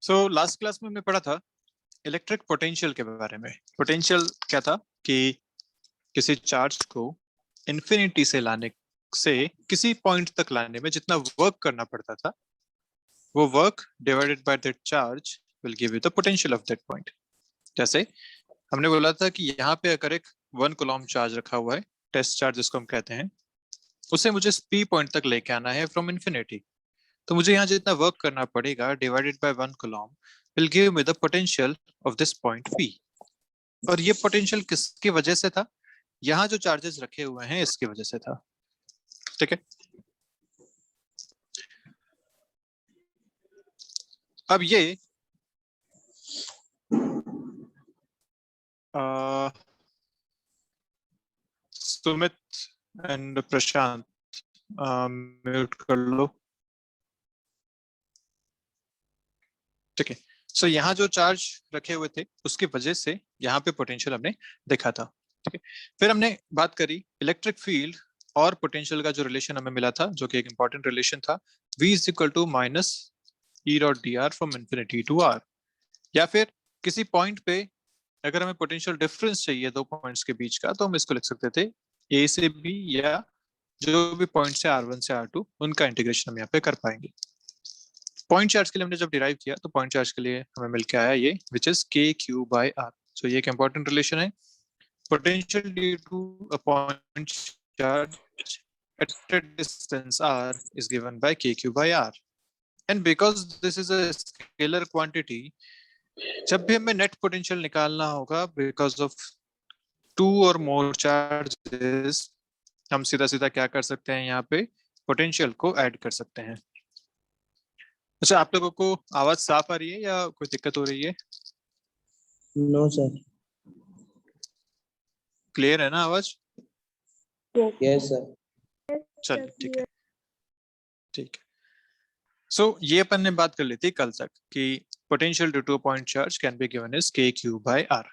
Last class में हमने पढ़ा था इलेक्ट्रिक पोटेंशियल के बारे में। पोटेंशियल क्या था कि किसी चार्ज को इन्फिनिटी से लाने से किसी पॉइंट तक लाने में जितना वर्क करना पड़ता था, वो work divided by that charge will give you the potential of that point. जैसे हमने बोला था कि यहाँ पे अगर एक 1 कूलम चार्ज रखा हुआ है, टेस्ट चार्ज जिसको हम कहते हैं, उसे मुझे पी पॉइंट तक लेके आना है फ्रॉम इन्फिनिटी। तो मुझे यहाँ जितना वर्क करना पड़ेगा divided by 1 coulomb will give me the potential of this point P. और ये पोटेंशियल किसकी वजह से था? यहाँ जो चार्जेस रखे हुए हैं इसकी वजह से था। ठीक है, अब ये सुमित एंड प्रशांत म्यूट कर लो। ठीक है, सो यहाँ जो चार्ज रखे हुए थे उसकी वजह से यहाँ पे पोटेंशियल हमने देखा था। ठीक है, फिर हमने बात करी इलेक्ट्रिक फील्ड और पोटेंशियल का जो रिलेशन हमें मिला था, जो कि एक इंपॉर्टेंट रिलेशन था, V is equal to minus E dot D R from infinity to R. या फिर किसी पॉइंट पे अगर हमें पोटेंशियल डिफरेंस चाहिए दो पॉइंट्स के बीच का, तो हम इसको लिख सकते थे A से B, या जो भी पॉइंट से R1 से R2 उनका इंटीग्रेशन हम यहाँ पे कर पाएंगे। पॉइंट चार्ज के लिए हमने जब डिराइव किया तो पॉइंट चार्ज के लिए हमें मिल के आया ये which is K Q by R. So ये एक इंपॉर्टेंट रिलेशन है। Potential due to a point charge at a distance r is given by kq by r, and because this is a scalar quantity, जब भी हमें net potential निकालना होगा because of 2 और मोर charges, हम सीधा सीधा क्या कर सकते हैं, यहाँ पे पोटेंशियल को ऐड कर सकते हैं। अच्छा, आप लोगों को आवाज साफ आ रही है या कोई दिक्कत हो रही है? No sir. क्लियर है ना आवाज? Yes sir. चलिए ठीक है, ठीक है। सो ये अपन ने बात कर ली थी कल तक कि potential due to point charge can be given as K Q by R.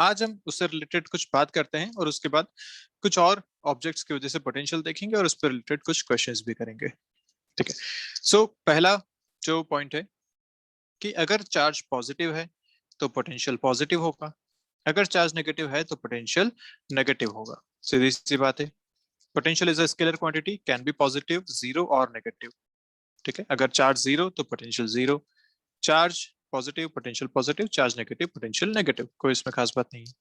आज हम उससे रिलेटेड कुछ बात करते हैं और उसके बाद कुछ और ऑब्जेक्ट्स की वजह से पोटेंशियल देखेंगे और उस पर रिलेटेड कुछ क्वेश्चंस भी करेंगे। ठीक है, सो पहला जो पॉइंट है कि अगर चार्ज पॉजिटिव है तो पोटेंशियल पॉजिटिव होगा, अगर चार्ज नेगेटिव है तो पोटेंशियल नेगेटिव होगा। सीधी सी बात है। Potential is a scalar quantity, can be positive, zero और नेगेटिव। ठीक है, अगर चार्ज जीरो तो potential zero, charge positive potential positive, charge negative potential negative. कोई इसमें खास बात नहीं है।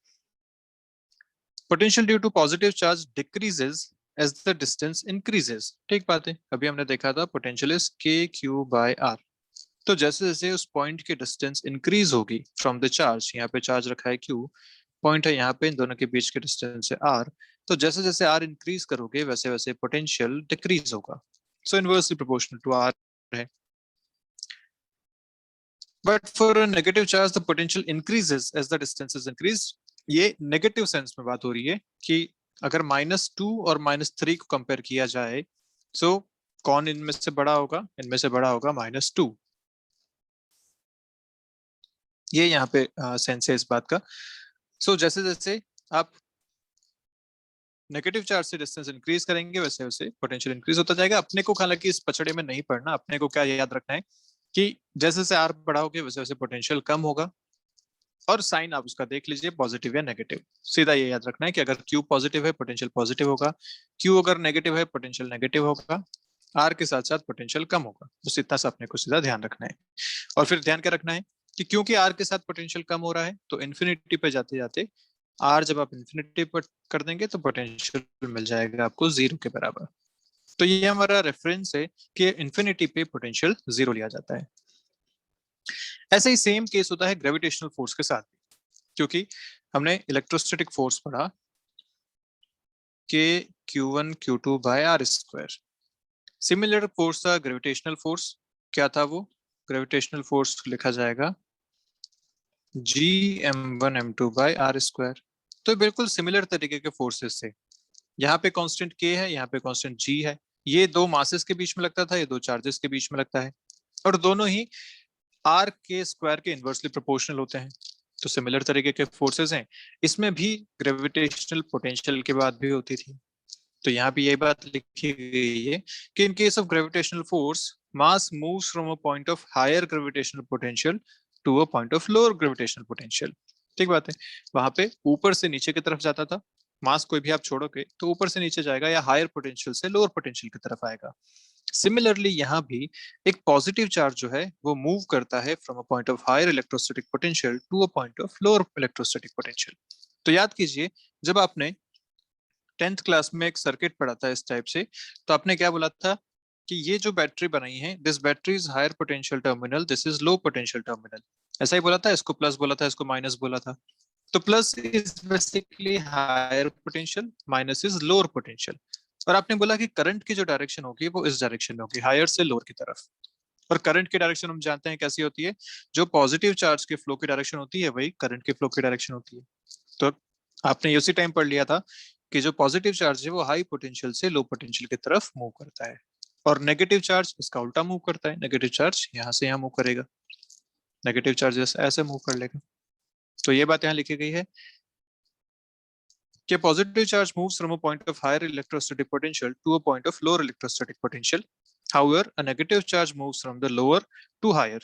Potential due to positive charge decreases as the distance increases. ठीक बात है, अभी हमने देखा था potential is K Q by R. तो जैसे जैसे उस पॉइंट की डिस्टेंस इंक्रीज होगी फ्रॉम द चार्ज, यहाँ पे चार्ज रखा है क्यू, पॉइंट है यहाँ पे, इन दोनों के बीच के डिस्टेंस है आर, तो जैसे जैसे आर इंक्रीज करोगे वैसे वैसे पोटेंशियल डिक्रीज होगा। So inversely proportional to R है। But for a negative charge the potential increases as the distance is increase. ये नेगेटिव सेंस में बात हो रही है कि अगर -2 और -3 को कंपेयर किया जाए, सो कौन इनमें से बड़ा होगा? इनमें से बड़ा होगा -2। ये यहाँ पे सेंस है इस बात का। सो जैसे जैसे आप नेगेटिव चार्ज से डिस्टेंस इंक्रीज करेंगे वैसे वैसे पोटेंशियल इंक्रीज होता जाएगा। अपने को हालांकि इस पचड़े में नहीं पड़ना, अपने को क्या याद रखना है कि जैसे जैसे आर बढ़ाओगे वैसे वैसे पोटेंशियल कम होगा, और साइन आप उसका देख लीजिए पॉजिटिव या नेगेटिव। सीधा ये याद रखना है कि अगर क्यू पॉजिटिव है पोटेंशियल पॉजिटिव होगा, क्यू अगर नेगेटिव है पोटेंशियल नेगेटिव होगा, आर के साथ साथ पोटेंशियल कम होगा। बस इतना सा अपने को सीधा ध्यान रखना है। और फिर ध्यान क्या रखना है कि क्योंकि आर के साथ पोटेंशियल कम हो रहा है तो इन्फिनिटी पे जाते जाते आर जब आप इन्फिनिटी पर कर देंगे तो पोटेंशियल मिल जाएगा आपको 0 के बराबर। तो ये हमारा रेफरेंस है कि इन्फिनिटी पे पोटेंशियल 0 लिया जाता है। ऐसे ही सेम केस होता है ग्रेविटेशनल फोर्स के साथ, क्योंकि हमने इलेक्ट्रोस्टैटिक फोर्स पढ़ा के Q1 Q2 by R square. Similar force था ग्रेविटेशनल फोर्स। क्या था वो? ग्रेविटेशनल फोर्स लिखा जाएगा Gm1 m2 bye R square. तो बिल्कुल सिमिलर तरीके के फोर्सेस थे। यहाँ पे कांस्टेंट k है, यहाँ पे कांस्टेंट g है। ये दो मासेस के बीच में लगता था, ये दो चार्जेस के बीच में लगता है, और दोनों ही r के स्क्वायर के इनवर्सली प्रोपोर्शनल होते हैं। तो सिमिलर तरीके के फोर्सेस हैं। इसमें भी ग्रेविटेशनल पोटेंशियल की बात भी होती थी। तो यहाँ भी यही बात लिखी गई है कि in case of gravitational force mass moves from a point of higher gravitational potential to a point of lower gravitational potential. ठीक बात है, वहां पे ऊपर से नीचे की तरफ जाता था, मास कोई भी आप छोड़ोगे तो ऊपर से नीचे जाएगा या हायर पोटेंशियल से लोअर पोटेंशियल की तरफ आएगा। सिमिलरली यहाँ भी एक पॉजिटिव चार्ज जो है वो मूव करता है from a point of higher electrostatic potential to a point of lower electrostatic potential. तो याद कीजिए, जब आपने 10th क्लास में एक सर्किट पढ़ा था इस टाइप से, तो आपने क्या बोला था कि ये जो बैटरी बनाई है, this battery is higher potential terminal, this is low potential terminal. ऐसा ही बोला था, इसको प्लस बोला था, इसको माइनस बोला था। तो plus is basically higher potential, minus is lower potential. और आपने बोला कि करंट की जो डायरेक्शन होगी वो इस डायरेक्शन में होगी, हायर से लोअर की तरफ। और करंट की डायरेक्शन हम जानते हैं कैसी होती है, जो पॉजिटिव चार्ज के फ्लो की डायरेक्शन होती है वही करंट के फ्लो की डायरेक्शन होती है। तो आपने उसी टाइम पढ़ लिया था कि जो पॉजिटिव चार्ज है वो हाई पोटेंशियल से लो पोटेंशियल की तरफ मूव करता है, और नेगेटिव चार्ज इसका उल्टा मूव करता है। नेगेटिव चार्ज यहाँ से यहाँ मूव करेगा, नेगेटिव चार्ज ऐसे मूव कर लेगा। तो ये बात यहाँ लिखी गई है कि positive charge moves from a point of higher electrostatic potential to a point of lower electrostatic potential. However, a negative charge moves from the lower to higher.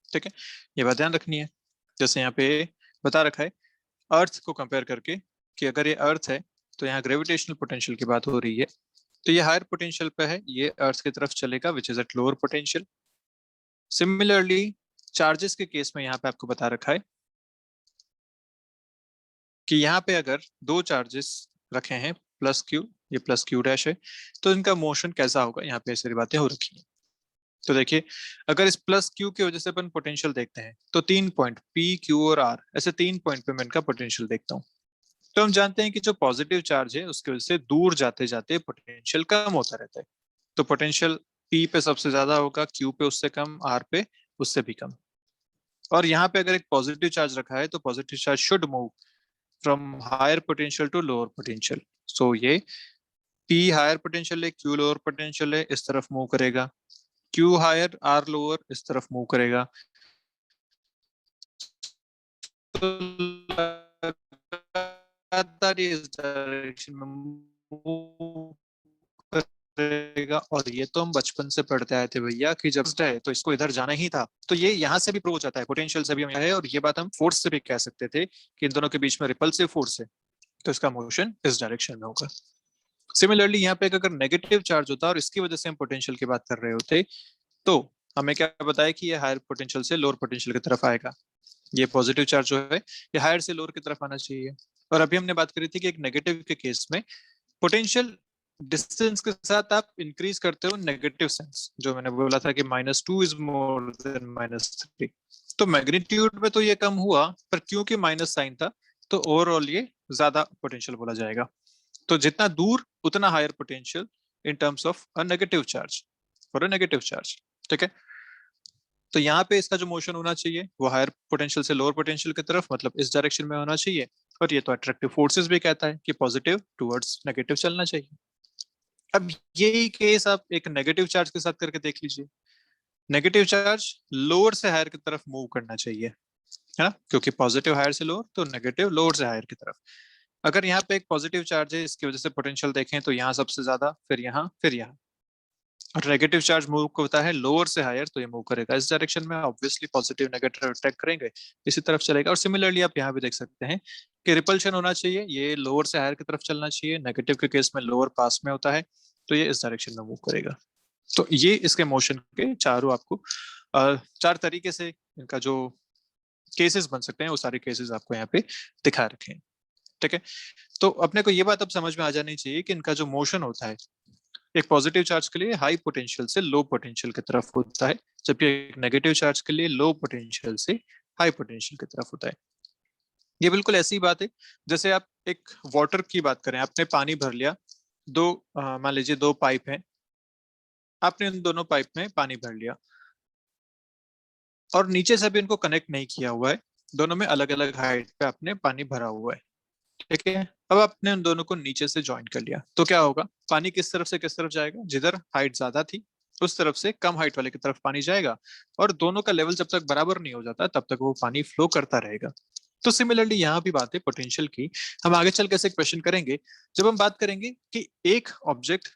ठीक है, ये बात ध्यान रखनी है। जैसे यहाँ पे बता रखा है अर्थ को कंपेयर करके कि अगर ये अर्थ है तो यहाँ ग्रेविटेशनल पोटेंशियल की बात हो रही है, तो ये हायर पोटेंशियल पे है, ये अर्थ की तरफ चलेगा which is at lower potential. Similarly charges के केस में यहाँ पे आपको बता रखा है कि यहाँ पे अगर दो चार्जेस रखे हैं प्लस क्यू, ये प्लस क्यू डैश है, तो इनका मोशन कैसा होगा, यहाँ पे ऐसी बातें हो रखी हैं। तो देखिए, अगर इस प्लस क्यू की वजह से अपन पोटेंशियल देखते हैं तो 3 पॉइंट पी क्यू और आर, ऐसे 3 पॉइंट पे मैं इनका पोटेंशियल देखता हूँ। तो हम जानते हैं कि जो पॉजिटिव चार्ज है उसकी वजह से दूर जाते जाते पोटेंशियल कम होता रहता है। तो पोटेंशियल पी पे सबसे ज्यादा होगा, क्यू पे उससे कम, आर पे उससे भी कम। और यहाँ पे अगर एक पॉजिटिव चार्ज रखा है तो positive charge should move from higher potential to lower potential. So ये P higher potential है, Q lower potential है, इस तरफ मूव करेगा। Q higher, R lower, इस तरफ मूव करेगा। तो लगातार इस डायरेक्शन में मूव करेगा। और ये तो हम बचपन से पढ़ते आए थे भैया कि जब है तो इसको इधर जाना ही था। तो ये यहाँ से भी प्रूव हो जाता है, पोटेंशियल से भी हम है, और ये बात हम फोर्स से भी कह सकते थे कि इन दोनों के बीच में रिपल्सिव फोर्स है, तो इसका मोशन इस डायरेक्शन में होगा। सिमिलरली यहाँ पे अगर नेगेटिव चार्ज होता और इसकी वजह से हम पोटेंशियल की बात कर रहे होते, तो हमें क्या बताया कि ये हायर पोटेंशियल से लोअर पोटेंशियल की तरफ आएगा। ये पॉजिटिव चार्ज जो है ये हायर से लोअर की तरफ आना चाहिए। और अभी हमने बात करी थी कि एक नेगेटिव के केस में पोटेंशियल डिस्टेंस के साथ आप इंक्रीज करते हो नेगेटिव सेंस, जो मैंने बोला था कि -2 इज मोर देन -3। तो मैग्नीट्यूड में तो ये कम हुआ, पर क्योंकि माइनस साइन था तो ओवरऑल ये ज्यादा पोटेंशियल बोला जाएगा। तो जितना दूर उतना higher potential in terms of a negative charge, for a negative charge. ठीक है, तो यहाँ पे इसका जो मोशन होना चाहिए वो हायर पोटेंशियल से लोअर पोटेंशियल की तरफ, मतलब इस डायरेक्शन में होना चाहिए। और ये तो अट्रैक्टिव फोर्सेस भी कहता है कि पॉजिटिव टुवर्ड्स नेगेटिव चलना चाहिए। अब यही केस आप एक नेगेटिव चार्ज के साथ करके देख लीजिए। नेगेटिव चार्ज लोअर से हायर की तरफ मूव करना चाहिए, है ना, क्योंकि पॉजिटिव हायर से लोअर तो नेगेटिव लोअर से हायर की तरफ। अगर यहाँ पे एक पॉजिटिव चार्ज है, इसकी वजह से पोटेंशियल देखें तो यहाँ सबसे ज्यादा, फिर यहाँ, फिर यहाँ। और नेगेटिव चार्ज मूव होता है लोअर से हायर, तो ये मूव करेगा इस डायरेक्शन में, ऑब्वियसली पॉजिटिव नेगेटिव अट्रैक्ट करेंगे, इसी तरफ चलेगा। और सिमिलरली आप यहाँ भी देख सकते हैं कि रिपल्शन होना चाहिए, ये लोअर से हायर की तरफ चलना चाहिए, नेगेटिव के केस में लोअर पास में होता है, तो ये इस डायरेक्शन में मूव करेगा। तो ये इसके मोशन के चारों आपको चार तरीके से इनका जो केसेस बन सकते हैं वो सारे केसेस आपको यहाँ पे दिखा रखे हैं। ठीक है, तो अपने को ये बात अब समझ में आ जानी चाहिए कि इनका जो मोशन होता है एक पॉजिटिव चार्ज के लिए हाई पोटेंशियल से लो पोटेंशियल की तरफ होता है, जबकि एक नेगेटिव चार्ज के लिए लो पोटेंशियल से हाई पोटेंशियल की तरफ होता है। ये बिल्कुल ऐसी बात है जैसे आप एक वाटर की बात करें, आपने पानी भर लिया, दो मान लीजिए दो पाइप हैं, आपने उन दोनों पाइप में पानी भर लिया और नीचे से भी इनको कनेक्ट नहीं किया हुआ है, दोनों में अलग अलग हाइट पे आपने पानी भरा हुआ है। ठीक है, अब आपने उन दोनों को नीचे से ज्वाइन कर लिया, तो क्या होगा, पानी किस तरफ से किस तरफ जाएगा, जिधर हाइट ज्यादा थी उस तरफ से कम हाइट वाले की तरफ पानी जाएगा, और दोनों का लेवल जब तक बराबर नहीं हो जाता तब तक वो पानी फ्लो करता रहेगा। तो सिमिलरली यहाँ भी बात है पोटेंशियल की। हम आगे चल कैसे क्वेश्चन करेंगे जब हम बात करेंगे कि एक ऑब्जेक्ट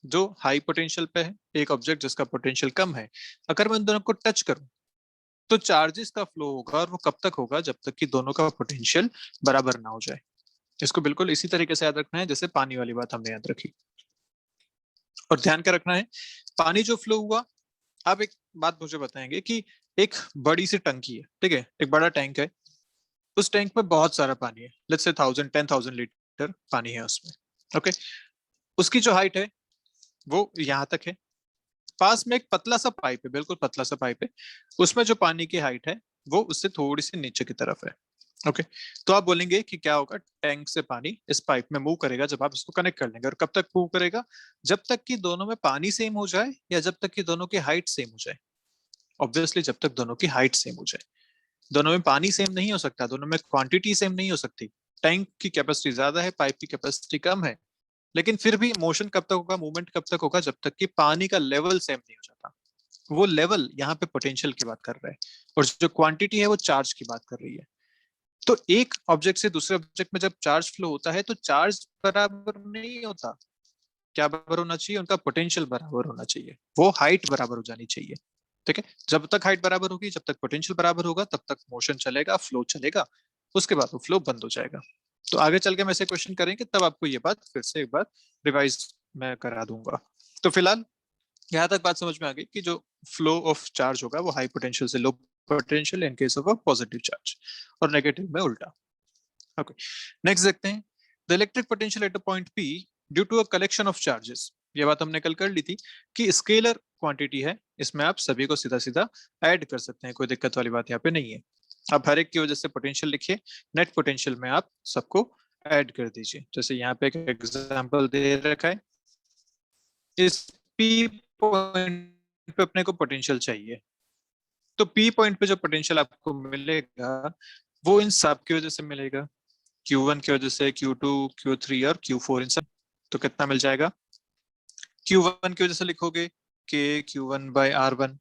जो हाई पोटेंशियल पे है, एक ऑब्जेक्ट जिसका पोटेंशियल कम है, अगर मैं उन दोनों को टच करूं तो चार्जेस का फ्लो होगा, और वो कब तक होगा, जब तक कि दोनों का पोटेंशियल बराबर ना हो जाए। इसको बिल्कुल इसी तरीके से याद रखना है जैसे पानी वाली बात हमने याद रखी। और ध्यान क्या रखना है, पानी जो फ्लो हुआ, आप एक बात मुझे बताएंगे कि एक बड़ी सी टंकी है, ठीक है, एक बड़ा टैंक है, उस टैंक में बहुत सारा पानी है, लेट्स से 1000 लीटर पानी है उसमें। ओके, उसकी जो हाइट है वो यहाँ तक है, पास में एक पतला सा पाइप है, बिल्कुल पतला सा पाइप है, उसमें जो पानी की हाइट है वो उससे थोड़ी सी नीचे की तरफ है। ओके, तो आप बोलेंगे कि क्या होगा, टैंक से पानी इस पाइप में मूव करेगा जब आप इसको कनेक्ट कर लेंगे, और कब तक मूव करेगा, जब तक कि दोनों में पानी सेम हो जाए या जब तक कि दोनों की हाइट सेम हो जाए। ऑब्वियसली जब तक दोनों की हाइट सेम हो जाए। दोनों में पानी सेम नहीं हो सकता, दोनों में क्वांटिटी सेम नहीं हो सकती। टैंक की कैपेसिटी ज्यादा है, पाइप की कैपेसिटी कम है, लेकिन फिर भी मोशन कब तक होगा, मूवमेंट कब तक होगा, जब तक कि पानी का लेवल सेम नहीं हो जाता। वो लेवल यहाँ पे पोटेंशियल की बात कर रहा है, और जो क्वांटिटी है वो चार्ज की बात कर रही है। तो एक ऑब्जेक्ट से दूसरे ऑब्जेक्ट में जब चार्ज फ्लो होता है तो चार्ज बराबर नहीं होता। क्या बराबर होना चाहिए, उनका पोटेंशियल बराबर होना चाहिए, वो हाइट बराबर हो जानी चाहिए। ठीक है, जब तक हाइट बराबर होगी, जब तक पोटेंशियल बराबर होगा, तब तक मोशन चलेगा, फ्लो चलेगा, उसके बाद वो फ्लो बंद हो जाएगा। तो आगे चल के मैं ऐसे क्वेश्चन करेंगे तब आपको ये बात फिर से एक बार रिवाइज मैं करा दूंगा। तो फिलहाल यहाँ तक बात समझ में आ गई कि जो फ्लो ऑफ चार्ज होगा वो हाई पोटेंशियल से low potential in case of a positive charge, और नेगेटिव में उल्टा। ओके, नेक्स्ट देखते हैं, the electric potential at a point P due to a collection of charges. ये बात हमने कल कर ली थी कि स्केलर क्वांटिटी है, इसमें आप सभी को सीधा सीधा ऐड कर सकते हैं, कोई दिक्कत वाली बात यहाँ पे नहीं है। आप हर एक की वजह से पोटेंशियल लिखिए, नेट पोटेंशियल में आप सबको ऐड कर दीजिए। जैसे यहाँ पे एक एग्जांपल दे रखा है, इस पी पॉइंट पे अपने को पोटेंशियल चाहिए, तो पी पॉइंट पे जो पोटेंशियल आपको मिलेगा वो इन सब की वजह से मिलेगा, Q1 की वजह से, Q2, Q3 और Q4, इन सब। तो कितना मिल जाएगा, Q1 की वजह से लिखोगे K Q1 by R1,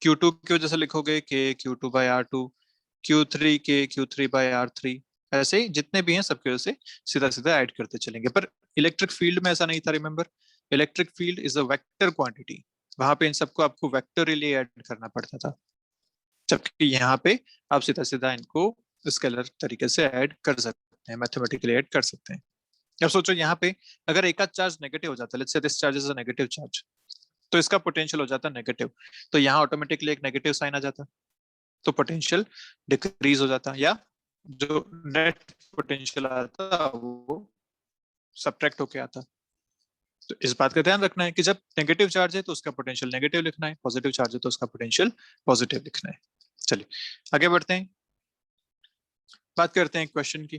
Q2 की वजह से लिखोगे K Q2 by R2, Q3 K Q3 by R3। ऐसे ही जितने भी हैं सबकी वजह से सीधा सीधा ऐड करते चलेंगे। पर इलेक्ट्रिक फील्ड में ऐसा नहीं था, remember, electric field is a vector quantity, वहां पे इन सबको आपको वेक्टरली ऐड करना पड़ता था, जबकि यहाँ पे आप सीधा सीधा इनको स्केलर तरीके से ऐड कर सकते हैं, मैथमेटिकली ऐड कर सकते हैं। अब सोचो यहाँ पे अगर एक आध चार्ज नेगेटिव हो जाता है, let's say this charge is a negative charge, तो इसका पोटेंशियल हो जाता नेगेटिव, तो यहाँ ऑटोमेटिकली एक नेगेटिव साइन आ जाता, तो पोटेंशियल डिक्रीज हो जाता, या जो नेट पोटेंशियल आता वो सब्ट्रैक्ट होके आता। तो इस बात का ध्यान रखना है कि जब नेगेटिव चार्ज है तो उसका पोटेंशियल नेगेटिव लिखना है, पॉजिटिव चार्ज है तो उसका पोटेंशियल पॉजिटिव लिखना है। चलिए आगे बढ़ते हैं, बात करते हैं क्वेश्चन की।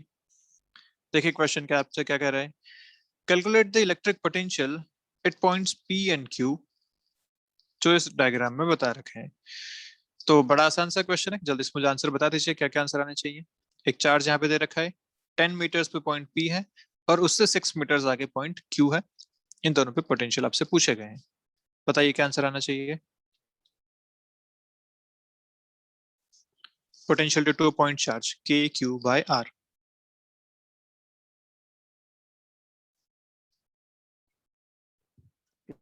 देखिए क्वेश्चन क्या आपसे क्या कह रहा है, calculate the electric potential eight points P and Q, जो इस डायग्राम में बता रखे हैं। तो बड़ा आसान सा क्वेश्चन है, जल्दी से मुझे आंसर बता दीजिए, क्या क्या आंसर आने चाहिए। एक चार्ज यहाँ पे दे रखा है, 10 मीटर्स पे पॉइंट P है, और उससे 6 मीटर्स आगे पॉइंट Q है, इन दोनों पे पोटेंशियल आपसे पूछे गए हैं। बताइए क्या आंसर आना चाहिए। Potential due to a point charge K Q by R।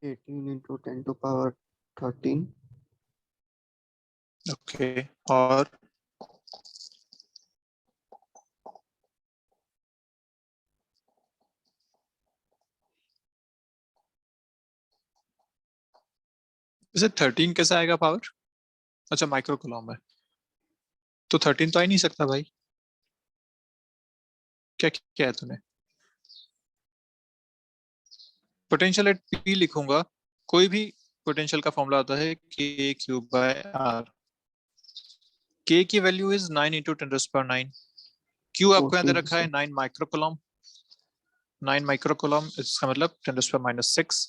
18 into 10 to power 13. Okay, और इसे 13 कैसे आएगा पावर, अच्छा माइक्रो कूलम है, तो 13 तो आ ही नहीं सकता भाई, क्या क्या है तूने। पोटेंशियल एट P लिखूंगा, कोई भी पोटेंशियल का फॉर्मूला होता है K cube by R। K की वैल्यू इज 9 इंटू 10⁻⁹। Q आपको यहाँ दे 14, रखा है sir. 9 माइक्रोकूलम, 9 माइक्रोकूलम, इसका मतलब 10⁻⁶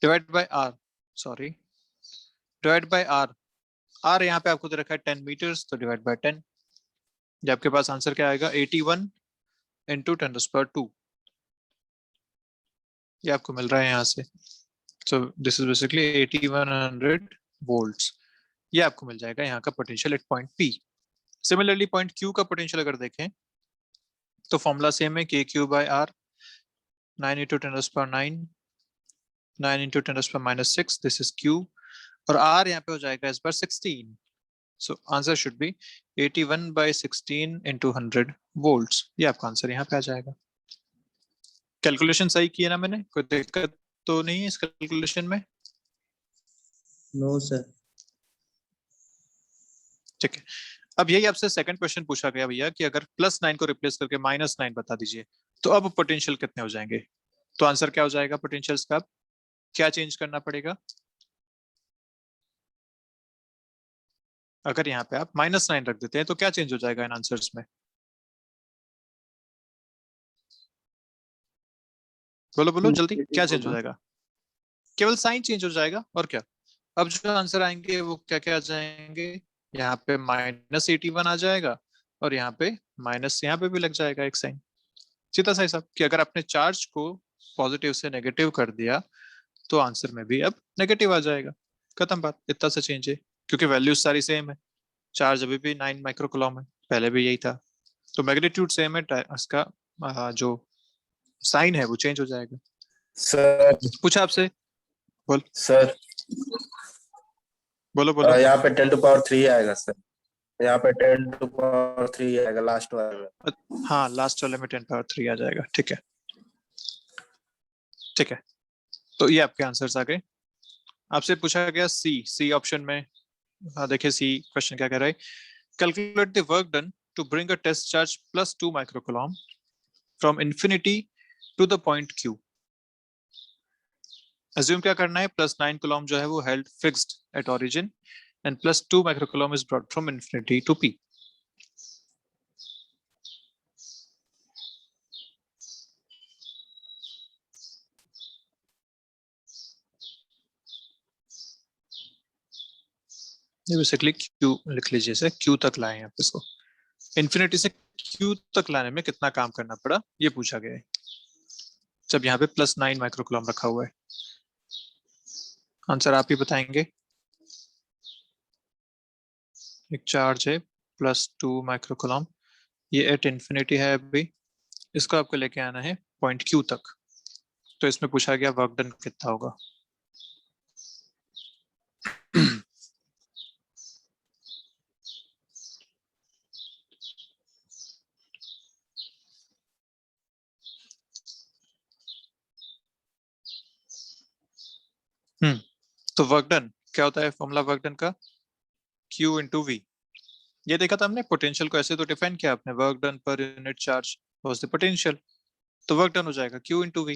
divide by R, sorry divide by R। R यहाँ पे आपको दे रखा है 10 मीटर्स, तो डिवाइड बाय 10। ये आपके पास आंसर क्या आएगा, 81 इंटू 10⁻²। ये आपको मिल रहा है यहाँ से, so this is basically 8100 volts. ये आपको मिल जाएगा यहाँ का potential at point P। Similarly point Q का पोटेंशियल अगर देखें तो फॉर्मूला सेम है, KQ/R 9 × 10⁻⁹, 9 × 10⁻⁻⁶, दिस इज Q, और R यहाँ पे हो जाएगा इस बार 16. So answer should be 81/16 × 100 volts. ये आपका आंसर यहाँ पे आ जाएगा. कैलकुलेशन सही किया ना मैंने? कोई दिक्कत तो नहीं है इस कैलकुलेशन में? No sir. ठीक है. अब यही आपसे सेकंड क्वेश्चन पूछा गया भैया कि अगर +9 को रिप्लेस करके -9 बता दीजिए तो अब पोटेंशियल कितने हो जाएंगे. तो आंसर क्या हो जाएगा पोटेंशियल्स का? क्या चेंज करना पड़ेगा? अगर यहाँ पे आप -9 रख देते हैं तो क्या चेंज हो जाएगा इन आंसर्स में? बोलो बोलो जल्दी, क्या चेंज हो जाएगा? केवल साइन चेंज हो जाएगा और क्या. अब जो आंसर आएंगे वो क्या क्या आ जाएंगे? यहाँ पे -81 आ जाएगा और यहाँ पे माइनस यहाँ पे भी लग जाएगा एक साइन. सीधा सा हिसाब कि अगर आपने चार्ज को पॉजिटिव से नेगेटिव कर दिया तो आंसर में भी अब नेगेटिव आ जाएगा. खत्म बात. इतना सा चेंज है क्योंकि वैल्यूज सारी सेम है. चार्ज अभी भी 9 माइक्रोकूलम है, पहले भी यही था. तो मैग्नीट्यूड सेम है, इसका जो साइन है वो चेंज हो जाएगा. सर पूछा आपसे, बोल सर बोलो बोलो. यहाँ पे 10⁻³ आएगा सर. यहाँ पे 10⁻³ आएगा लास्ट वाला. हाँ लास्ट वाले में 10⁻³ आ जाएगा. ठीक है ठीक है. तो ये आपके आंसर्स आ गए. आपसे पूछा गया सी ऑप्शन में. हाँ देखिए सी क्वेश्चन क्या कह रहा है. Calculate the work done to bring a test charge +2 microcoulomb from infinity to the point Q. Assume क्या करना है, +9 कूलम जो है वो held fixed at origin and +2 microcoulomb is brought from infinity to P. ये बेसिकली Q लिख लीजिए, इसे Q तक लाए हैं आप. इसको इंफिनिटी से Q तक लाने में कितना काम करना पड़ा ये पूछा गया है, जब यहाँ पे +9 माइक्रोकूलम रखा हुआ है. आंसर आप ही बताएंगे. एक चार्ज है +2 माइक्रोकूलम, ये एट इंफिनिटी है अभी. इसको आपको लेके आना है पॉइंट Q तक. तो इसमें पूछा गया वर्क डन कितना होगा. तो वर्क डन क्या होता है? फॉर्मूला वर्क डन का Q × V. ये देखा था हमने. पोटेंशियल को ऐसे तो डिफाइन किया आपने, work done per unit charge was the potential. तो वर्क डन हो जाएगा Q × V.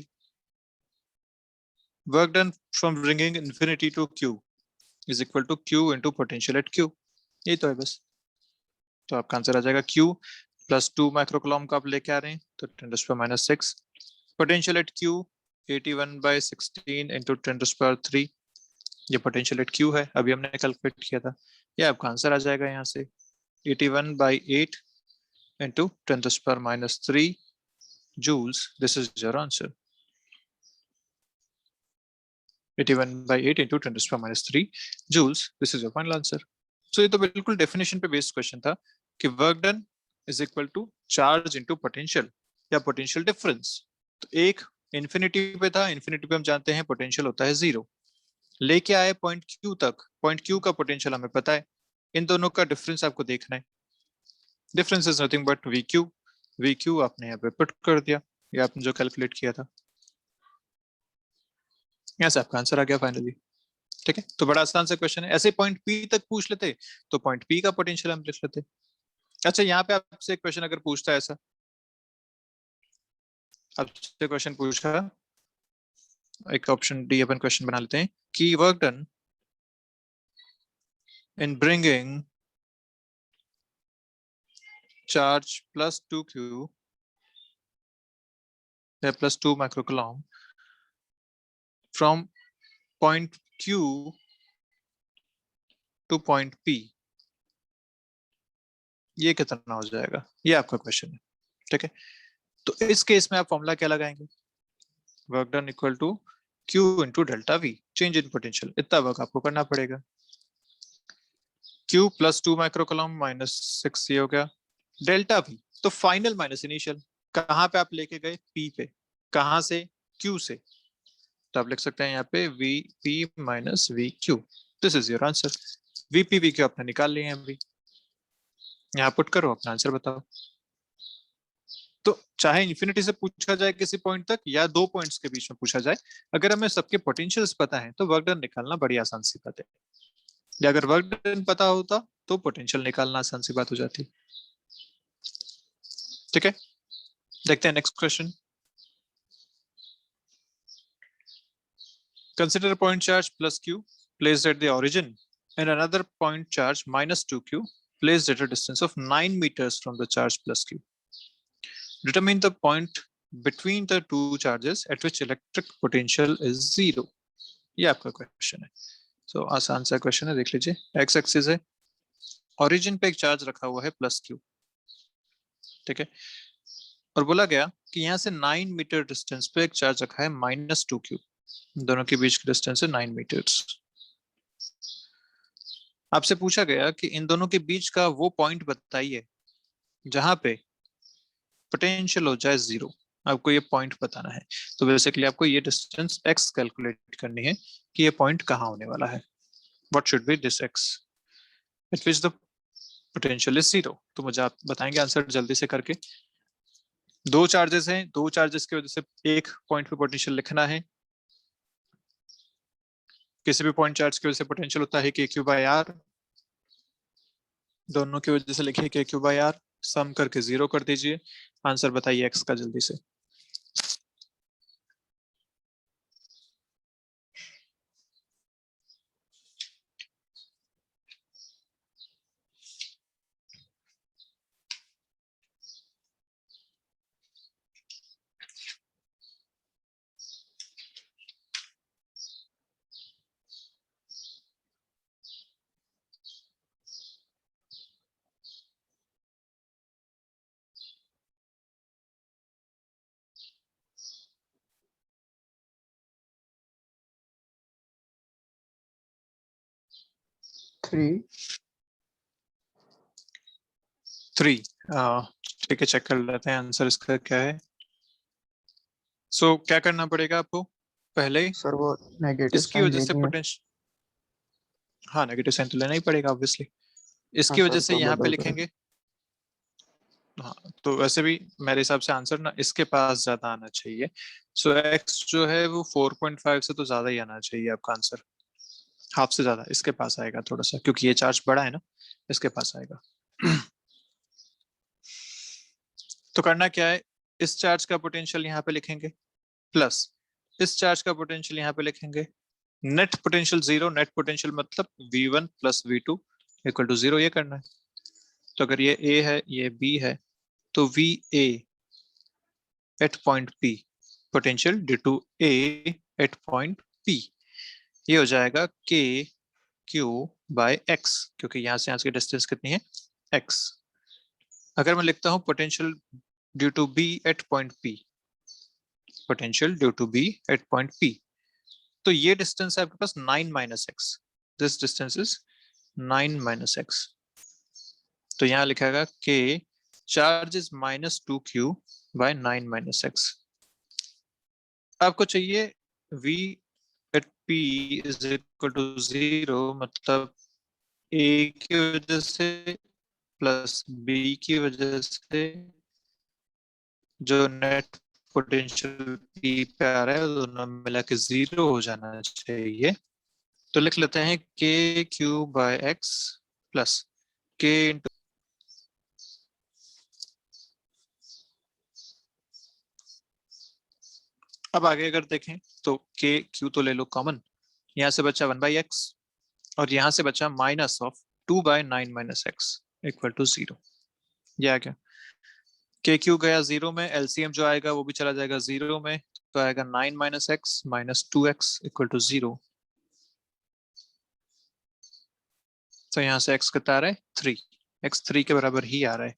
Work done from bringing infinity to Q is equal to Q × potential at Q. यही तो है बस. तो आपका आंसर आ जाएगा Q +2 माइक्रोकूलम का आप लेके आ रहे हैं तो 10⁻⁶. पोटेंशियल एट Q 81/16 × 10⁻³ ये पोटेंशियल एट Q है, अभी हमने कैलकुलेट किया था. ये आपका आंसर आ जाएगा यहाँ से 81/8 × 10⁻³ joules. This is your answer. 81/8 × 10⁻³ joules. This is your final answer. So ये तो बिल्कुल डेफिनेशन पे बेस्ड क्वेश्चन था कि work done is equal to charge into potential या पोटेंशियल डिफरेंस. तो एक इंफिनिटी पे था, इंफिनिटी पे हम जानते हैं पोटेंशियल होता है 0. लेके आए पॉइंट Q तक, पॉइंट Q का पोटेंशियल हमें पता है. इन दोनों का डिफरेंस आपको देखना है. Difference is nothing but VQ आपने यहाँ पे पुट कर दिया, ये आपने जो कैलकुलेट किया था. यहाँ से आपका आंसर आ गया फाइनली. ठीक है. तो बड़ा आसान सा क्वेश्चन है. ऐसे पॉइंट P तक पूछ लेते तो पॉइंट P का पोटेंशियल हम लिख लेते. अच्छा यहाँ पे आपसे क्वेश्चन अगर पूछता है ऐसा, आपसे क्वेश्चन पूछा, एक ऑप्शन डी अपन क्वेश्चन बना लेते हैं कि work done in bringing charge +2Q या +2 microcoulomb from point Q two point P, ये कितना हो जाएगा? ये आपका क्वेश्चन है. ठीक है. तो इस केस में आप फॉर्मूला क्या लगाएंगे? Work done equal to Q × ΔV, change in potential. इतना वर्क आपको करना पड़ेगा. Q प्लस 2 माइक्रोकूलम माइनस 6 ये हो गया। डेल्टा V तो फाइनल माइनस इनिशियल, कहाँ पे आप लेके गए? P पे। कहाँ से? Q से। तो आप लिख सकते हैं यहाँ पे VP minus VQ। This is your answer. VP VQ आपने निकाल लिए हैं अभी, यहाँ पुट करो, अपना आंसर बताओ। तो चाहे इन्फिनिटी से पूछा जाए किसी पॉइंट तक या दो पॉइंट्स के बीच में पूछा जाए, अगर हमें सबके पोटेंशियल्स पता है तो वर्क डन निकालना बड़ी आसान सी बात है। या अगर वर्क डन पता होता तो पोटेंशियल निकालना आसान सी बात हो जाती। ठीक है, देखते हैं next question. Consider point charge plus Q placed at the origin and another point charge minus 2Q placed at a distance of 9 meters from the charge plus Q. Determine the point between the two charges at which electric potential is 0. ये आपका question है। सो आसान सा question है, देख लीजिए। X axis है, origin पे एक चार्ज रखा हुआ है प्लस Q, ठीक है, और बोला गया कि यहाँ से 9 मीटर डिस्टेंस पे एक चार्ज रखा है माइनस 2Q। दोनों के बीच की डिस्टेंस है 9 मीटर्स। आपसे पूछा गया कि इन दोनों के बीच का वो पॉइंट बताइए जहां पे पोटेंशियल हो जाए 0। आपको ये पॉइंट बताना है। तो बेसिकली आपको ये डिस्टेंस x कैलकुलेट करनी है कि ये पॉइंट कहाँ होने वाला है। What should be this x eight which the potential is 0। तो मुझे आप बताएंगे आंसर जल्दी से करके। दो चार्जेस हैं, दो चार्जेस की वजह से एक पॉइंट पे पोटेंशियल लिखना है। किसी भी पॉइंट चार्ज की वजह से पोटेंशियल होता है KQ/R, दोनों की वजह से लिखिए KQ/R, सम करके 0 कर दीजिए। आंसर बताइए x का जल्दी से। Three. 3। ठीक है, चेक कर लेते हैं आंसर इसका क्या है। सो क्या करना पड़ेगा आपको? पहले सर वो नेगेटिव इसकी साइन वजह ले से लिया। हाँ, नेगेटिव साइन तो लेना ही पड़ेगा ऑब्वियसली। हाँ इसकी वजह सर, से तो यहाँ पे बदल रहे। लिखेंगे। हाँ, तो वैसे भी मेरे हिसाब से आंसर ना इसके पास ज्यादा आना चाहिए। सो एक्स जो है वो 4.5 से तो ज्यादा ही आना चाहिए आपका आंसर। हाफ से ज्यादा इसके पास आएगा थोड़ा सा, क्योंकि ये चार्ज बड़ा है ना, इसके पास आएगा। तो करना क्या है, इस चार्ज का पोटेंशियल यहाँ पे लिखेंगे प्लस इस चार्ज का पोटेंशियल यहाँ पे लिखेंगे। नेट पोटेंशियल 0, नेट पोटेंशियल मतलब V1 plus V2 equal to 0, ये करना है। तो अगर ये A है, ये B है, तो VA at point P potential due to A at point P, ये हो जाएगा KQ/X, क्योंकि यहाँ से यहाँ की डिस्टेंस कितनी है? X। अगर मैं लिखता हूँ potential due to B at point P, potential due to B at point P, तो ये डिस्टेंस है आपके पास 9 minus x. This distance is 9 minus x. तो यहाँ लिखेगा के charge is minus 2Q by 9 minus x. आपको चाहिए V at P is equal to 0, मतलब A की वजह से प्लस B की वजह से जो नेट पोटेंशियल P पे आ रहा है दोनों मिला के 0 हो जाना चाहिए। तो लिख लेते हैं KQ/X प्लस K इंटू, अब आगे अगर देखें तो KQ तो ले लो कॉमन, यहाँ से बचा 1/x और यहाँ से बचा minus of 2/9 minus x equal to 0। ये आ गया। KQ गया 0 में, LCM जो आएगा वो भी चला जाएगा 0 में, तो आएगा 9 minus x minus 2x equal to 0। तो यहाँ से x कितना आ रहा है? 3। x 3 के बराबर ही आ रहा है।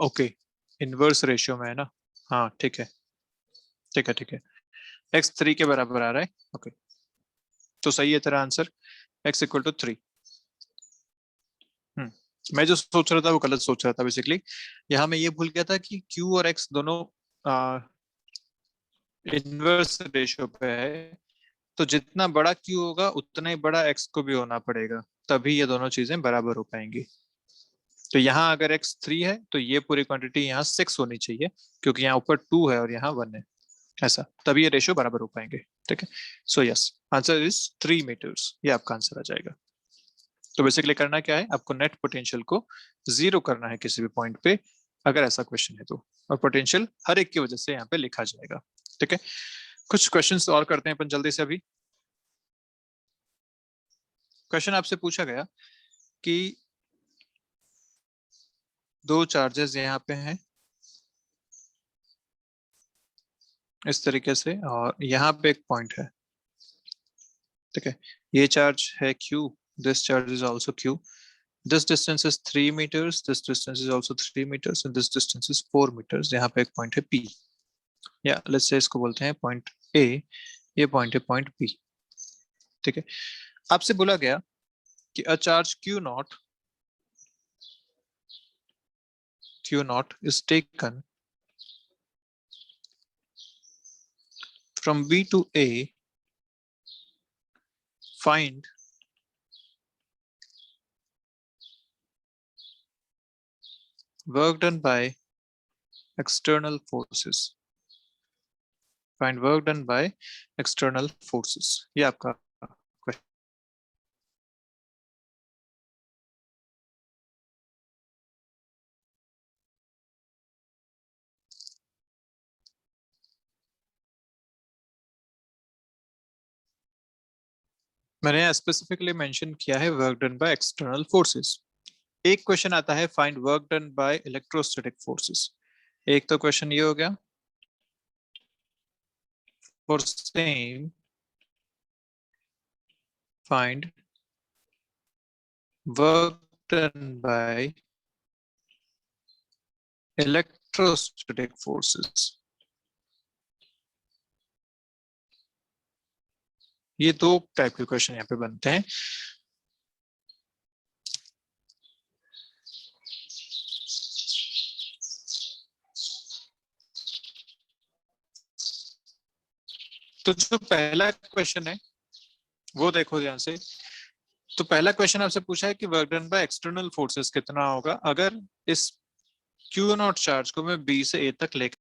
ओके, इनवर्स रेशियो में है ना? हाँ ठीक है, ठीक है, ठीक है, x 3 के बराबर आ रहा है। ओके, तो सही है तेरा आंसर, x इक्वल टू 3। मैं जो सोच रहा था वो गलत सोच रहा था बेसिकली। यहाँ मैं ये भूल गया था कि Q और X दोनों इनवर्स रेशियो पे है, तो जितना बड़ा Q होगा उतना ही बड़ा X को भी होना पड़ेगा, तभी ये दोनों चीजें बराबर हो पाएंगी। तो यहाँ अगर X 3 है तो ये पूरी क्वांटिटी यहाँ 6 होनी चाहिए, क्योंकि यहाँ ऊपर 2 है और यहाँ 1 है, ऐसा, तभी ये रेशियो बराबर हो पाएंगे। ठीक है, so yes, answer is 3 meters, ये आपका आंसर आ जाएगा। तो बेसिकली करना क्या है, आपको नेट पोटेंशियल को 0 करना है किसी भी पॉइंट पे, अगर ऐसा क्वेश्चन है तो, और पोटेंशियल हर एक की वजह से यहाँ पे लिखा जाएगा। ठीक है, कुछ क्वेश्चंस और करते हैं अपन जल्दी से। अभी क्वेश्चन आपसे पूछा गया कि दो चार्जेस यहाँ पे हैं इस तरीके से, और यहाँ पे एक पॉइंट है। ठीक है, ये चार्ज है Q, this charge is also Q, this distance is 3 meters, this distance is also 3 meters, and this distance is 4 meters। यहाँ पे एक पॉइंट है P, या लेट्स से इसको बोलते हैं पॉइंट A, ये पॉइंट है पॉइंट B। ठीक है, आपसे बोला गया कि a charge Q naught is taken from B to A, find work done by external forces, find work done by external forces। ये आपका क्वेश्चन। मैंने स्पेसिफिकली मेंशन किया है work done by external forces. एक क्वेश्चन आता है find work done by electrostatic forces. एक तो क्वेश्चन ये हो गया, for same find work done by electrostatic forces. ये दो टाइप के क्वेश्चन यहाँ पे बनते हैं। तो जो पहला क्वेश्चन है वो देखो ध्यान से। तो पहला क्वेश्चन आपसे पूछा है कि work done by external forces कितना होगा अगर इस Q नॉट चार्ज को मैं B से A तक लेकर,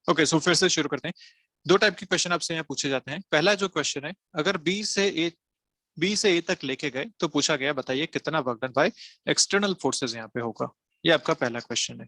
ओके सो फिर से शुरू करते हैं। दो टाइप के क्वेश्चन आपसे यहाँ पूछे जाते हैं। पहला जो क्वेश्चन है, अगर B से A तक लेके गए तो पूछा गया बताइए कितना work done by external forces यहाँ पे होगा। ये आपका पहला क्वेश्चन है।